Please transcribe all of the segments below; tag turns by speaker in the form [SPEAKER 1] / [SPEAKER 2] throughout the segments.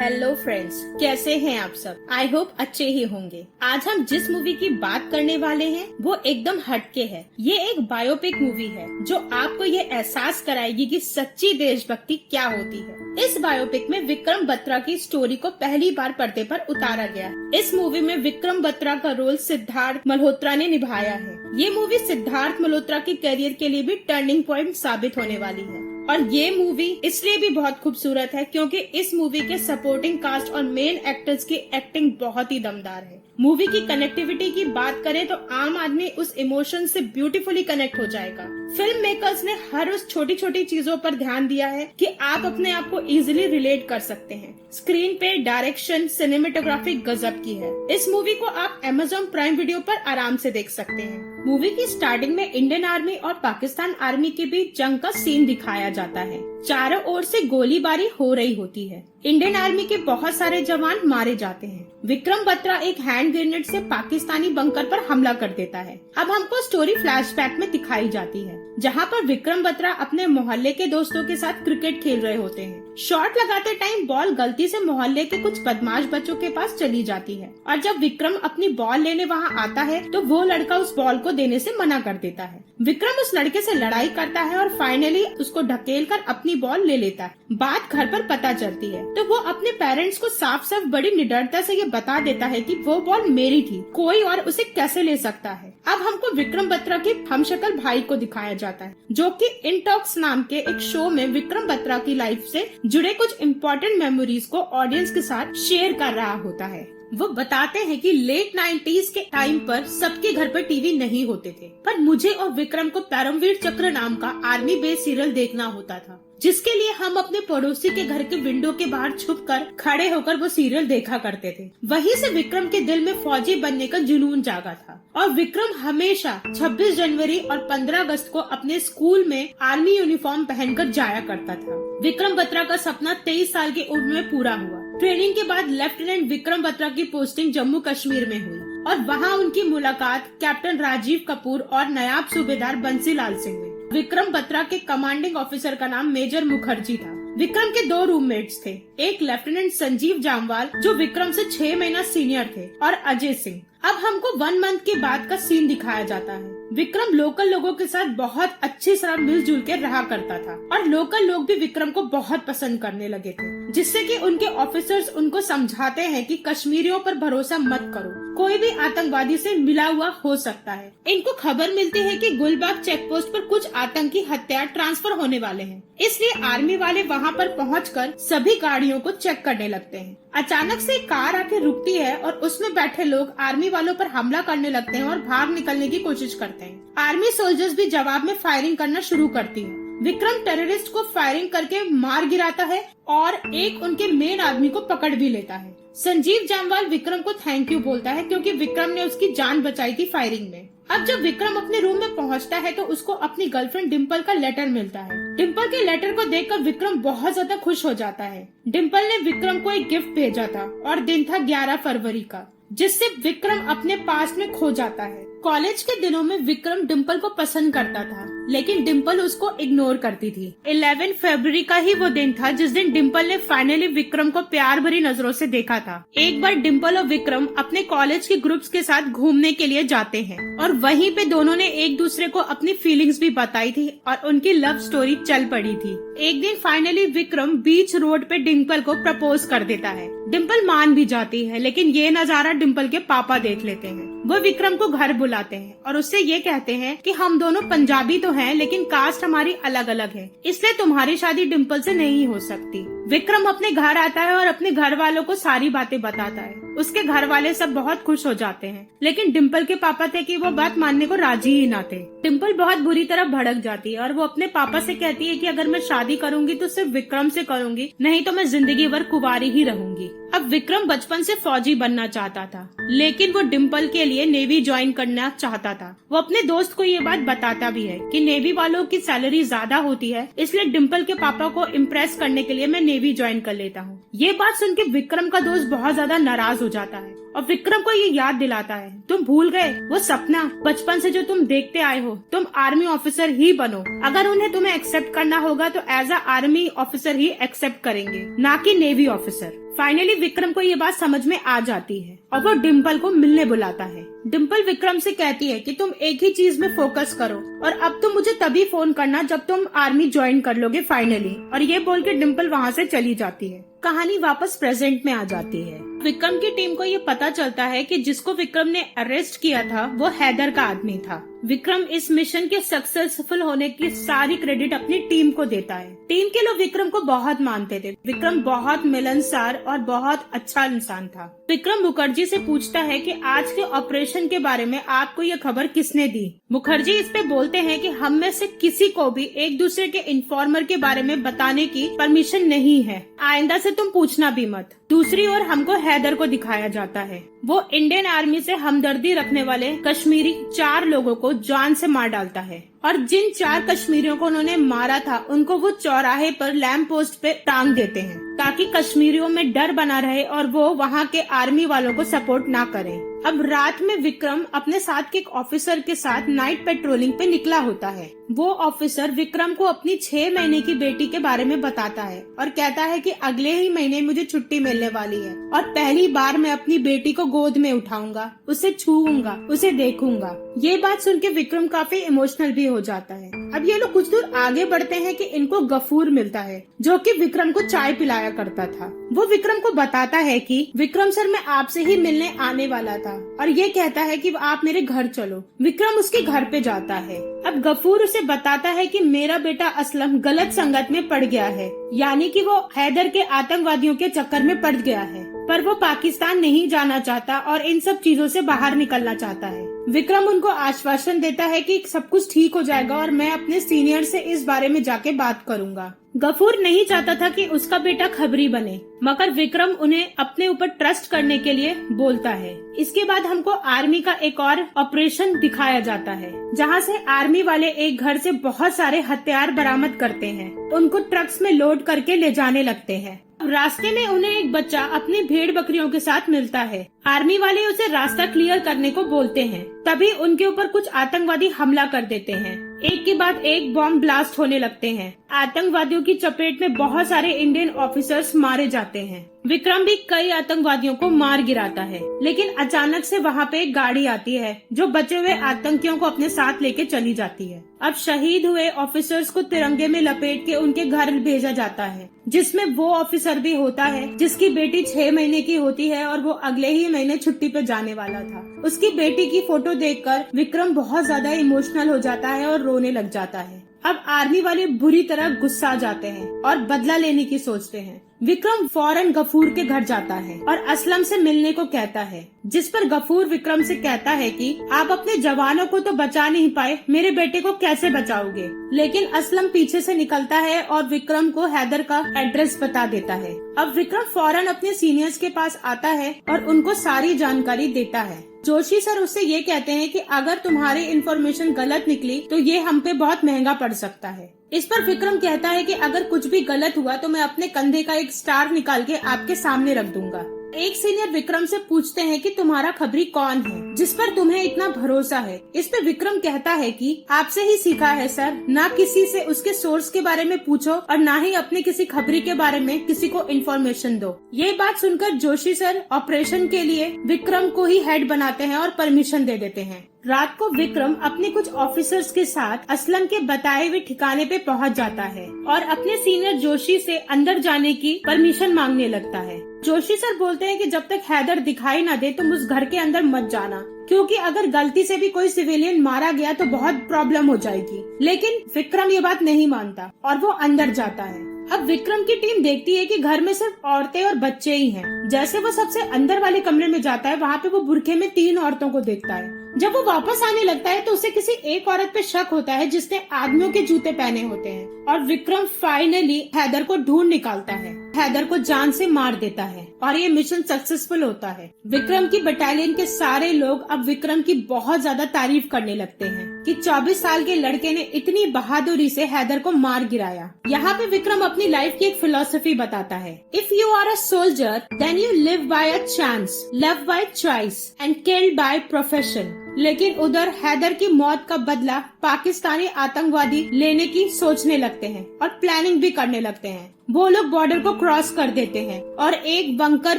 [SPEAKER 1] Hello friends, कैसे हैं आप सब। आई होप अच्छे ही होंगे। आज हम जिस मूवी की बात करने वाले हैं वो एकदम हटके है। ये एक बायोपिक मूवी है जो आपको ये एहसास कराएगी कि सच्ची देशभक्ति क्या होती है। इस बायोपिक में विक्रम बत्रा की स्टोरी को पहली बार पर्दे पर उतारा गया। इस मूवी में विक्रम बत्रा का रोल सिद्धार्थ मल्होत्रा ने निभाया है। ये मूवी सिद्धार्थ मल्होत्रा के करियर के लिए भी टर्निंग पॉइंट साबित होने वाली है। और ये मूवी इसलिए भी बहुत खूबसूरत है क्योंकि इस मूवी के सपोर्टिंग कास्ट और मेन एक्टर्स की एक्टिंग बहुत ही दमदार है। मूवी की कनेक्टिविटी की बात करें तो आम आदमी उस इमोशन से ब्यूटीफुली कनेक्ट हो जाएगा। फिल्म मेकर्स ने हर उस छोटी छोटी चीजों पर ध्यान दिया है कि आप अपने आप को इजीली रिलेट कर सकते हैं। स्क्रीन पे डायरेक्शन, सिनेमेटोग्राफी गजब की है। इस मूवी को आप Amazon प्राइम वीडियो पर आराम से देख सकते हैं। मूवी की स्टार्टिंग में इंडियन आर्मी और पाकिस्तान आर्मी के बीच जंग का सीन दिखाया जाता है। चारों ओर से गोलीबारी हो रही होती है। इंडियन आर्मी के बहुत सारे जवान मारे जाते हैं। विक्रम बत्रा एक हैंड ग्रेनेड से पाकिस्तानी बंकर पर हमला कर देता है। अब हमको स्टोरी फ्लैशबैक में दिखाई जाती है, जहाँ पर विक्रम बत्रा अपने मोहल्ले के दोस्तों के साथ क्रिकेट खेल रहे होते हैं। शॉट लगाते टाइम बॉल गलती से मोहल्ले के कुछ बदमाश बच्चों के पास चली जाती है और जब विक्रम अपनी बॉल लेने वहाँ आता है तो वो लड़का उस बॉल को देने से मना कर देता है। विक्रम उस लड़के से लड़ाई करता है और फाइनली उसको ढकेल कर अपनी बॉल ले लेता है। बात घर पर पता चलती है तो वो अपने पेरेंट्स को साफ साफ बड़ी निडरता से ये बता देता है कि वो बॉल मेरी थी, कोई और उसे कैसे ले सकता है। अब हमको विक्रम बत्रा के हमशक्ल भाई को दिखाया जाता है जो कि इन टॉक्स नाम के एक शो में विक्रम बत्रा की लाइफ से जुड़े कुछ इम्पोर्टेंट मेमोरीज को ऑडियंस के साथ शेयर कर रहा होता है। वो बताते हैं कि लेट 90s के टाइम पर सबके घर पर टीवी नहीं होते थे, पर मुझे और विक्रम को परमवीर चक्र नाम का आर्मी बेस सीरियल देखना होता था, जिसके लिए हम अपने पड़ोसी के घर के विंडो के बाहर छुपकर खड़े होकर वो सीरियल देखा करते थे। वहीं से विक्रम के दिल में फौजी बनने का जुनून जागा था और विक्रम हमेशा 26 जनवरी और 15 अगस्त को अपने स्कूल में आर्मी यूनिफॉर्म पहनकर जाया करता था। विक्रम बत्रा का सपना 23 साल की उम्र में पूरा हुआ। ट्रेनिंग के बाद लेफ्टिनेंट विक्रम बत्रा की पोस्टिंग जम्मू कश्मीर में हुई और वहाँ उनकी मुलाकात कैप्टन राजीव कपूर और नायब सूबेदार बंसीलाल सिंह में। विक्रम बत्रा के कमांडिंग ऑफिसर का नाम मेजर मुखर्जी था। विक्रम के 2 रूममेट्स थे, एक लेफ्टिनेंट संजीव जामवाल जो विक्रम से 6 महीना सीनियर थे और अजय सिंह। अब हमको 1 मंथ के बाद का सीन दिखाया जाता है। विक्रम लोकल लोगों के साथ बहुत अच्छी तरह मिलजुल के रहा करता था और लोकल लोग भी विक्रम को बहुत पसंद करने लगे थे, जिससे कि उनके ऑफिसर्स उनको समझाते हैं कि कश्मीरियों पर भरोसा मत करो, कोई भी आतंकवादी से मिला हुआ हो सकता है। इनको खबर मिलती है कि गुलबाग चेक पोस्ट पर कुछ आतंकी हत्या ट्रांसफर होने वाले हैं, इसलिए आर्मी वाले वहाँ पर पहुंचकर सभी गाड़ियों को चेक करने लगते हैं। अचानक से कार आके रुकती है और उसमें बैठे लोग आर्मी वालों पर हमला करने लगते हैं और भाग निकलने की कोशिश करते हैं। आर्मी सोल्जर्स भी जवाब में फायरिंग करना शुरू करती है। विक्रम टेररिस्ट को फायरिंग करके मार गिराता है और एक उनके मेन आदमी को पकड़ भी लेता है। संजीव जामवाल विक्रम को थैंक यू बोलता है क्योंकि विक्रम ने उसकी जान बचाई थी फायरिंग में। अब जब विक्रम अपने रूम में पहुंचता है तो उसको अपनी गर्लफ्रेंड डिम्पल का लेटर मिलता है। डिम्पल के लेटर को देखकर विक्रम बहुत ज्यादा खुश हो जाता है। डिम्पल ने विक्रम को एक गिफ्ट भेजा था और दिन था 11 फरवरी का, जिससे विक्रम अपने पास्ट में खो जाता है। कॉलेज के दिनों में विक्रम डिम्पल को पसंद करता था, लेकिन डिम्पल उसको इग्नोर करती थी। 11 फरवरी का ही वो दिन था जिस दिन डिम्पल ने फाइनली विक्रम को प्यार भरी नजरों से देखा था। एक बार डिम्पल और विक्रम अपने कॉलेज के ग्रुप्स के साथ घूमने के लिए जाते हैं और वहीं पे दोनों ने एक दूसरे को अपनी फीलिंग्स भी बताई थी और उनकी लव स्टोरी चल पड़ी थी। एक दिन फाइनली विक्रम बीच रोड पे डिम्पल को प्रपोज कर देता है। डिम्पल मान भी जाती है, लेकिन ये नजारा डिम्पल के पापा देख लेते हैं। वो विक्रम को घर बुलाते हैं और उससे ये कहते हैं कि हम दोनों पंजाबी तो हैं, लेकिन कास्ट हमारी अलग अलग है, इसलिए तुम्हारी शादी डिम्पल से नहीं हो सकती। विक्रम अपने घर आता है और अपने घर वालों को सारी बातें बताता है। उसके घर वाले सब बहुत खुश हो जाते हैं, लेकिन डिम्पल के पापा थे कि वो बात मानने को राजी ही ना थे। डिम्पल बहुत बुरी तरह भड़क जाती है और वो अपने पापा से कहती है कि अगर मैं शादी करूंगी तो सिर्फ विक्रम से करूंगी, नहीं तो मैं जिंदगी भर कुंवारी ही रहूंगी। अब विक्रम बचपन से फौजी बनना चाहता था, लेकिन वो डिम्पल के लिए नेवी ज्वाइन करना चाहता था। वो अपने दोस्त को ये बात बताता भी है कि नेवी वालों की सैलरी ज्यादा होती है, इसलिए डिम्पल के पापा को इम्प्रेस करने के लिए मैं नेवी ज्वाइन कर लेता हूँ। ये बात सुन के विक्रम का दोस्त बहुत ज्यादा नाराज हो जाता है और विक्रम को ये याद दिलाता है, तुम भूल गए वो सपना बचपन से जो तुम देखते आए हो, तुम आर्मी ऑफिसर ही बनो। अगर उन्हें तुम्हें एक्सेप्ट करना होगा तो एज अ आर्मी ऑफिसर ही एक्सेप्ट करेंगे, ना कि नेवी ऑफिसर। फाइनली विक्रम को ये बात समझ में आ जाती है और वो डिम्पल को मिलने बुलाता है। डिम्पल विक्रम से कहती है कि तुम एक ही चीज में फोकस करो और अब तुम मुझे तभी फोन करना जब तुम आर्मी ज्वाइन कर लोगे फाइनली। और ये बोल के डिम्पल वहाँ से चली जाती है। कहानी वापस प्रेजेंट में आ जाती है। विक्रम की टीम को ये पता चलता है कि जिसको विक्रम ने अरेस्ट किया था वो हैदर का आदमी था। विक्रम इस मिशन के सक्सेसफुल होने की सारी क्रेडिट अपनी टीम को देता है। टीम के लोग विक्रम को बहुत मानते थे। विक्रम बहुत मिलनसार और बहुत अच्छा इंसान था। विक्रम मुखर्जी से पूछता है कि आज के ऑपरेशन के बारे में आपको ये खबर किसने दी। मुखर्जी इस पे बोलते हैं कि हम में से किसी को भी एक दूसरे के इन्फॉर्मर के बारे में बताने की परमिशन नहीं है। आइंदा से तुम पूछना भी मत। दूसरी ओर हमको हैदर को दिखाया जाता है। वो इंडियन आर्मी से हमदर्दी रखने वाले कश्मीरी 4 लोगों को जान से मार डालता है और जिन 4 कश्मीरियों को उन्होंने मारा था उनको वो चौराहे पर लैंप पोस्ट पे टांग देते हैं ताकि कश्मीरियों में डर बना रहे और वो वहाँ के आर्मी वालों को सपोर्ट ना करें। अब रात में विक्रम अपने साथ के एक ऑफिसर के साथ नाइट पेट्रोलिंग पे निकला होता है। वो ऑफिसर विक्रम को अपनी 6 महीने की बेटी के बारे में बताता है और कहता है कि अगले ही महीने मुझे छुट्टी मिलने वाली है और पहली बार मैं अपनी बेटी को गोद में उठाऊंगा, उसे छूऊंगा, उसे देखूंगा। ये बात सुन के विक्रम काफी इमोशनल भी हो जाता है। अब ये लोग कुछ दूर आगे बढ़ते हैं कि इनको गफूर मिलता है जो कि विक्रम को चाय पिलाया करता था। वो विक्रम को बताता है कि विक्रम सर मैं आपसे ही मिलने आने वाला था और ये कहता है कि आप मेरे घर चलो। विक्रम उसके घर पे जाता है। अब गफूर उसे बताता है कि मेरा बेटा असलम गलत संगत में पड़ गया है, यानी कि वो हैदर के आतंकवादियों के चक्कर में पड़ गया है, पर वो पाकिस्तान नहीं जाना चाहता और इन सब चीजों से बाहर निकलना चाहता है। विक्रम उनको आश्वासन देता है कि सब कुछ ठीक हो जाएगा और मैं अपने सीनियर से इस बारे में जाके बात करूंगा। गफूर नहीं चाहता था कि उसका बेटा खबरी बने, मगर विक्रम उन्हें अपने ऊपर ट्रस्ट करने के लिए बोलता है। इसके बाद हमको आर्मी का एक और ऑपरेशन दिखाया जाता है जहां से आर्मी वाले एक घर से बहुत सारे हथियार बरामद करते हैं, उनको ट्रक्स में लोड करके ले जाने लगते हैं। रास्ते में उन्हें एक बच्चा अपनी भेड़ बकरियों के साथ मिलता है। आर्मी वाले उसे रास्ता क्लियर करने को बोलते हैं, तभी उनके ऊपर कुछ आतंकवादी हमला कर देते हैं। एक के बाद एक बॉम्ब ब्लास्ट होने लगते हैं। आतंकवादियों की चपेट में बहुत सारे इंडियन ऑफिसर्स मारे जाते हैं। विक्रम भी कई आतंकवादियों को मार गिराता है, लेकिन अचानक से वहाँ पे एक गाड़ी आती है जो बचे हुए आतंकियों को अपने साथ लेके चली जाती है। अब शहीद हुए ऑफिसर्स को तिरंगे में लपेट के उनके घर भेजा जाता है, जिसमें वो ऑफिसर भी होता है जिसकी बेटी 6 महीने की होती है और वो अगले ही महीने छुट्टी पे जाने वाला था। उसकी बेटी की फोटो देखकर विक्रम बहुत ज्यादा इमोशनल हो जाता है और रोने लग जाता है। अब आर्मी वाले बुरी तरह गुस्सा जाते हैं और बदला लेने की सोचते हैं। विक्रम फौरन गफूर के घर जाता है और असलम से मिलने को कहता है, जिस पर गफूर विक्रम से कहता है कि आप अपने जवानों को तो बचा नहीं पाए, मेरे बेटे को कैसे बचाओगे। लेकिन असलम पीछे से निकलता है और विक्रम को हैदर का एड्रेस बता देता है। अब विक्रम फौरन अपने सीनियर्स के पास आता है और उनको सारी जानकारी देता है। जोशी सर उससे ये कहते हैं कि अगर तुम्हारी इन्फॉर्मेशन गलत निकली तो ये हम पे बहुत महंगा पड़ सकता है। इस पर विक्रम कहता है कि अगर कुछ भी गलत हुआ तो मैं अपने कंधे का एक स्टार निकाल के आपके सामने रख दूंगा। एक सीनियर विक्रम से पूछते हैं कि तुम्हारा खबरी कौन है जिस पर तुम्हें इतना भरोसा है। इस पे विक्रम कहता है कि आपसे ही सीखा है सर, ना किसी से उसके सोर्स के बारे में पूछो और ना ही अपने किसी खबरी के बारे में किसी को इन्फॉर्मेशन दो। ये बात सुनकर जोशी सर ऑपरेशन के लिए विक्रम को ही हेड बनाते हैं और परमिशन दे देते हैं। रात को विक्रम अपने कुछ ऑफिसर्स के साथ असलम के बताए हुए ठिकाने पे पहुंच जाता है और अपने सीनियर जोशी से अंदर जाने की परमिशन मांगने लगता है। जोशी सर बोलते हैं कि जब तक हैदर दिखाई न दे तुम उस घर के अंदर मत जाना, क्योंकि अगर गलती से भी कोई सिविलियन मारा गया तो बहुत प्रॉब्लम हो जाएगी। लेकिन विक्रम ये बात नहीं मानता और वो अंदर जाता है। अब विक्रम की टीम देखती है कि घर में सिर्फ औरतें और बच्चे ही हैं। जैसे वो सबसे अंदर वाले कमरे में जाता है, वहाँ पे वो बुरखे में 3 औरतों को देखता है। जब वो वापस आने लगता है तो उसे किसी एक औरत पे शक होता है जिसने आदमियों के जूते पहने होते हैं और विक्रम फाइनली हैदर को ढूंढ निकालता है, हैदर को जान से मार देता है और ये मिशन सक्सेसफुल होता है। विक्रम की बटालियन के सारे लोग अब विक्रम की बहुत ज्यादा तारीफ करने लगते हैं कि 24 साल के लड़के ने इतनी बहादुरी से हैदर को मार गिराया। यहाँ पे विक्रम अपनी लाइफ की एक फिलॉसफी बताता है, if you are a soldier then you live by a chance, love by choice and killed by profession. लेकिन उधर हैदर की मौत का बदला पाकिस्तानी आतंकवादी लेने की सोचने लगते हैं और प्लानिंग भी करने लगते हैं। वो लोग बॉर्डर को क्रॉस कर देते हैं और एक बंकर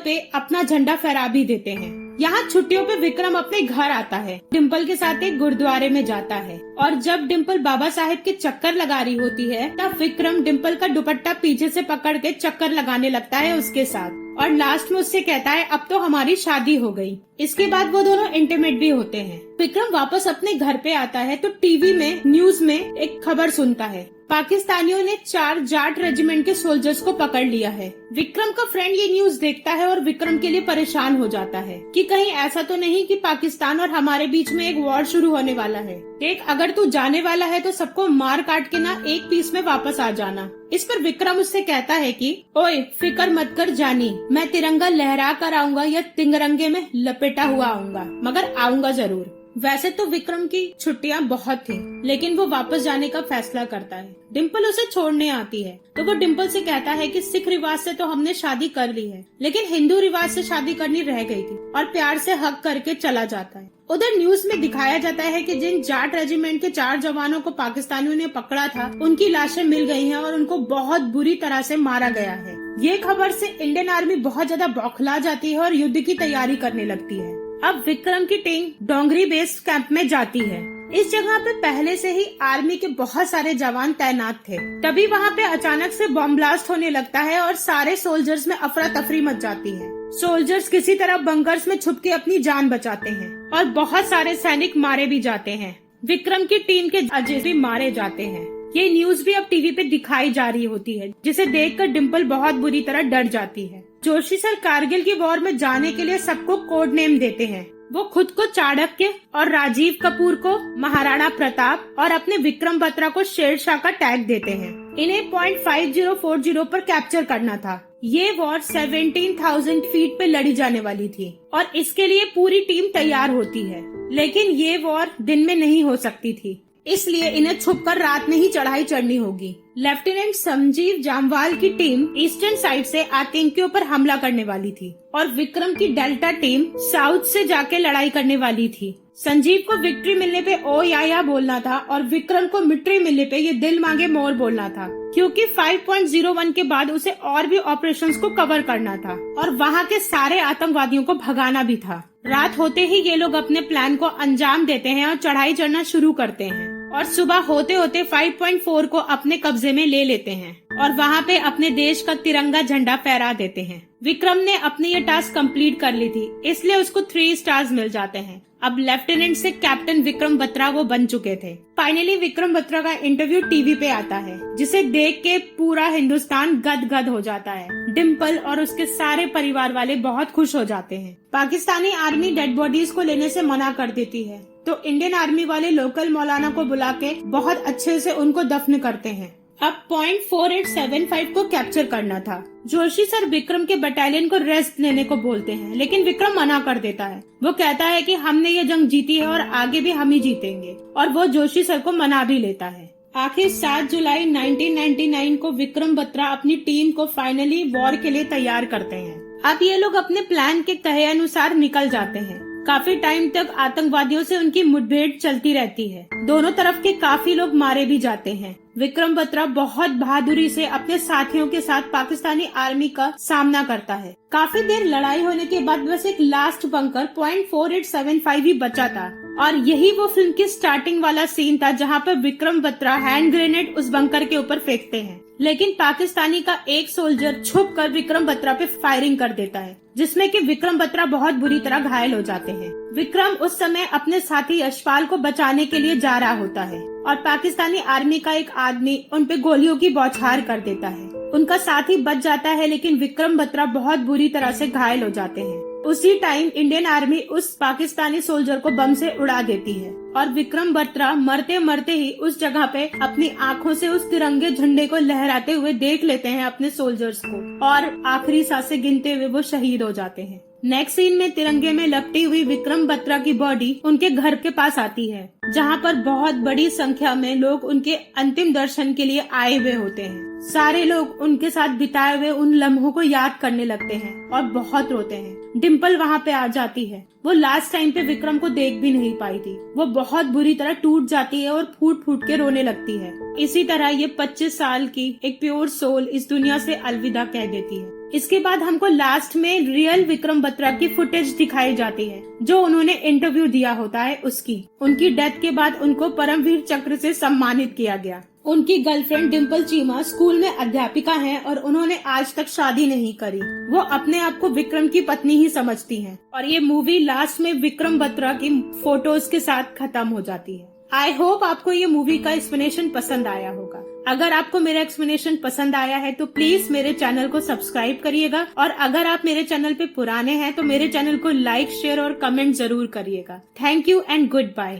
[SPEAKER 1] पे अपना झंडा फहरा भी देते हैं। यहाँ छुट्टियों पे विक्रम अपने घर आता है, डिम्पल के साथ एक गुरुद्वारे में जाता है और जब डिम्पल बाबा साहेब के चक्कर लगा रही होती है तब विक्रम डिम्पल का दुपट्टा पीछे से पकड़ के चक्कर लगाने लगता है उसके साथ और लास्ट में उससे कहता है अब तो हमारी शादी हो गई। इसके बाद वो दोनों इंटीमेट भी होते हैं। विक्रम वापस अपने घर पे आता है तो टीवी में न्यूज में एक खबर सुनता है, पाकिस्तानियों ने 4 जाट रेजिमेंट के सोल्जर्स को पकड़ लिया है। विक्रम का फ्रेंड ये न्यूज देखता है और विक्रम के लिए परेशान हो जाता है कि कहीं ऐसा तो नहीं कि पाकिस्तान और हमारे बीच में एक वॉर शुरू होने वाला है। देख, अगर तू जाने वाला है तो सबको मार काट के ना एक पीस में वापस आ जाना। इस पर विक्रम उससे कहता है कि ओए फिक्र मत कर जानी, मैं तिरंगा लहरा कर आऊंगा या तिरंगे में लपेटा हुआ आऊंगा, मगर आऊंगा जरूर। वैसे तो विक्रम की छुट्टियां बहुत थी, लेकिन वो वापस जाने का फैसला करता है। डिम्पल उसे छोड़ने आती है तो वो डिम्पल से कहता है कि सिख रिवाज से तो हमने शादी कर ली है, लेकिन हिंदू रिवाज से शादी करनी रह गई थी, और प्यार से हक करके चला जाता है। उधर न्यूज में दिखाया जाता है कि जिन जाट रेजिमेंट के 4 जवानों को पाकिस्तानियों ने पकड़ा था उनकी लाशें मिल गई हैं और उनको बहुत बुरी तरह से मारा गया है। ये खबर से इंडियन आर्मी बहुत ज्यादा बौखला जाती है और युद्ध की तैयारी करने लगती है। अब विक्रम की टीम डोंगरी बेस कैंप में जाती है। इस जगह पे पहले से ही आर्मी के बहुत सारे जवान तैनात थे। तभी वहाँ पे अचानक से बॉम्ब ब्लास्ट होने लगता है और सारे सोल्जर्स में अफरा तफरी मच जाती है। सोल्जर्स किसी तरह बंकर्स में छुप के अपनी जान बचाते हैं और बहुत सारे सैनिक मारे भी जाते हैं। विक्रम की टीम के अजय भी मारे जाते हैं। ये न्यूज भी अब टीवी पे दिखाई जा रही होती है, जिसे देखकर डिम्पल बहुत बुरी तरह डर जाती है। जोशी सर कारगिल की वॉर में जाने के लिए सबको कोड नेम देते हैं। वो खुद को चाणक्य और राजीव कपूर को महाराणा प्रताप और अपने विक्रम बत्रा को शेरशाह का टैग देते हैं। इन्हें .5040 पर कैप्चर करना था। ये वॉर 17,000 फीट पे लड़ी जाने वाली थी और इसके लिए पूरी टीम तैयार होती है, लेकिन ये वॉर दिन में नहीं हो सकती थी, इसलिए इन्हें छुपकर रात में ही चढ़ाई चढ़नी होगी। लेफ्टिनेंट संजीव जामवाल की टीम ईस्टर्न साइड से आतंकियों पर हमला करने वाली थी और विक्रम की डेल्टा टीम साउथ से जाके लड़ाई करने वाली थी। संजीव को विक्ट्री मिलने पे ओ या बोलना था और विक्रम को मिट्री मिलने पे ये दिल मांगे मोर बोलना था, क्योंकि 5.01 के बाद उसे और भी ऑपरेशंस को कवर करना था और वहाँ के सारे आतंकवादियों को भगाना भी था। रात होते ही ये लोग अपने प्लान को अंजाम देते हैं और चढ़ाई चढ़ना शुरू करते हैं और सुबह होते होते 5.4 को अपने कब्जे में ले लेते हैं और वहाँ पे अपने देश का तिरंगा झंडा फहरा देते हैं। विक्रम ने अपनी ये टास्क कंप्लीट कर ली थी, इसलिए उसको 3 स्टार्स मिल जाते हैं। अब लेफ्टिनेंट से कैप्टन विक्रम बत्रा वो बन चुके थे। फाइनली विक्रम बत्रा का इंटरव्यू टीवी पे आता है, जिसे देख के पूरा हिंदुस्तान गदगद हो जाता है। डिम्पल और उसके सारे परिवार वाले बहुत खुश हो जाते हैं। पाकिस्तानी आर्मी डेड बॉडीज को लेने से मना कर देती है, तो इंडियन आर्मी वाले लोकल मौलाना को बुला के बहुत अच्छे से उनको दफन करते हैं। अब .4875 को कैप्चर करना था। जोशी सर विक्रम के बटालियन को रेस्ट लेने को बोलते हैं, लेकिन विक्रम मना कर देता है। वो कहता है कि हमने ये जंग जीती है और आगे भी हम ही जीतेंगे, और वो जोशी सर को मना भी लेता है। आखिर 7 जुलाई 1999 को विक्रम बत्रा अपनी टीम को फाइनली वॉर के लिए तैयार करते हैं। अब ये लोग अपने प्लान के कहे अनुसार निकल जाते हैं। काफी टाइम तक आतंकवादियों से उनकी मुठभेड़ चलती रहती है। दोनों तरफ के काफी लोग मारे भी जाते हैं। विक्रम बत्रा बहुत बहादुरी से अपने साथियों के साथ पाकिस्तानी आर्मी का सामना करता है। काफी देर लड़ाई होने के बाद बस एक लास्ट बंकर .4875 ही बचा था, और यही वो फिल्म की स्टार्टिंग वाला सीन था जहाँ पर विक्रम बत्रा हैंड ग्रेनेड उस बंकर के ऊपर फेंकते हैं, लेकिन पाकिस्तानी का एक सोल्जर छुप कर विक्रम बत्रा पे फायरिंग कर देता है, जिसमें कि विक्रम बत्रा बहुत बुरी तरह घायल हो जाते हैं। विक्रम उस समय अपने साथी यशपाल को बचाने के लिए जा रहा होता है और पाकिस्तानी आर्मी का एक आदमी उन पे गोलियों की बौछार कर देता है। उनका साथी बच जाता है, लेकिन विक्रम बत्रा बहुत बुरी तरह से घायल हो जाते हैं। उसी टाइम इंडियन आर्मी उस पाकिस्तानी सोल्जर को बम से उड़ा देती है और विक्रम बत्रा मरते मरते ही उस जगह पे अपनी आंखों से उस तिरंगे झंडे को लहराते हुए देख लेते हैं अपने सोल्जर्स को, और आखिरी सांसें गिनते हुए वो शहीद हो जाते हैं। नेक्स्ट सीन में तिरंगे में लपटी हुई विक्रम बत्रा की बॉडी उनके घर के पास आती है, जहाँ पर बहुत बड़ी संख्या में लोग उनके अंतिम दर्शन के लिए आए हुए होते हैं। सारे लोग उनके साथ बिताए हुए उन लम्हों को याद करने लगते हैं और बहुत रोते हैं। डिम्पल वहाँ पे आ जाती है। वो लास्ट टाइम पे विक्रम को देख भी नहीं पाई थी। वो बहुत बुरी तरह टूट जाती है और फूट फूट के रोने लगती है। इसी तरह ये 25 साल की एक प्योर सोल इस दुनिया से अलविदा कह देती है। इसके बाद हमको लास्ट में रियल विक्रम बत्रा की फुटेज दिखाई जाती है, जो उन्होंने इंटरव्यू दिया होता है उसकी। उनकी डेथ के बाद उनको परमवीर चक्र से सम्मानित किया गया। उनकी गर्लफ्रेंड डिम्पल चीमा स्कूल में अध्यापिका हैं और उन्होंने आज तक शादी नहीं करी। वो अपने आप को विक्रम की पत्नी ही समझती हैं। और ये मूवी लास्ट में विक्रम बत्रा की फोटोज के साथ खत्म हो जाती है। आई होप आपको ये मूवी का एक्सप्लेनेशन पसंद आया होगा। अगर आपको मेरा एक्सप्लेनेशन पसंद आया है तो प्लीज मेरे चैनल को सब्सक्राइब करिएगा, और अगर आप मेरे चैनल पे पुराने हैं तो मेरे चैनल को लाइक, शेयर और कमेंट जरूर करिएगा। Thank you and good bye.